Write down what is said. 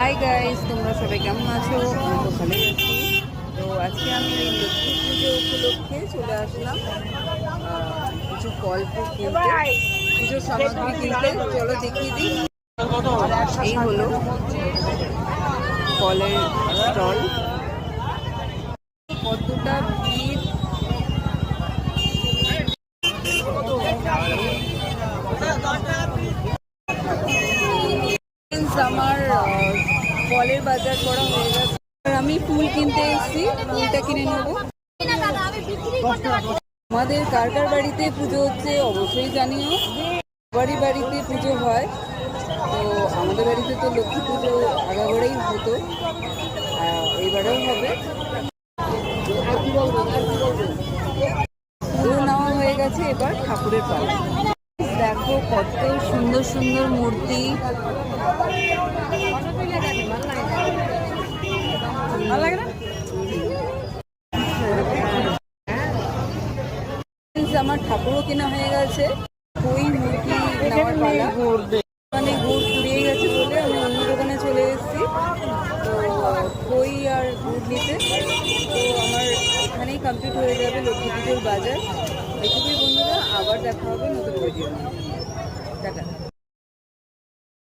Hi guys, তোমরা সবাই কেমন আছো? আমি তো ভালোই আছি। তো আজকে আমি এই লক্ষ্মী পুজো উপলক্ষে চলে আসলাম কিছু ফল ফুল কিনতে, পুজোর সামগ্রী কিনতে। চলো দেখিয়ে দিই। এই হলো ফলের স্টল। কতটা ভিড়! আমার ফলের বাজার করা হয়ে গেছে। আমি ফুল কিনতে এসেছি, ফুলটা কিনে নেবো। আমাদের কার কার বাড়িতে পুজো হচ্ছে অবশ্যই জানিও। বাড়ি বাড়িতে পুজো হয়, তো আমাদের বাড়িতে তো লক্ষ্মী পুজো আগাগোড়াই হতো, এইবারেও হবে। ফুল নেওয়া হয়ে গেছে, এবার ঠাকুরের পালা। দেখো কত সুন্দর সুন্দর মূর্তি। আমার ঠাকুরও কেনা হয়ে গেছে। ওই মূর্তি নেওয়ার পালা। মানে গুড় ফুরিয়ে গেছে বলে আমি অন্য দোকানে চলে এসেছি তো খই আর গুড় নিতে। তো আমার এখানেই কমপ্লিট হয়ে যাবে লক্ষ্মী পুজোর বাজার। এটুকুই বন্ধুরা, আবার দেখা হবে নতুন ভিডিও। টাটা।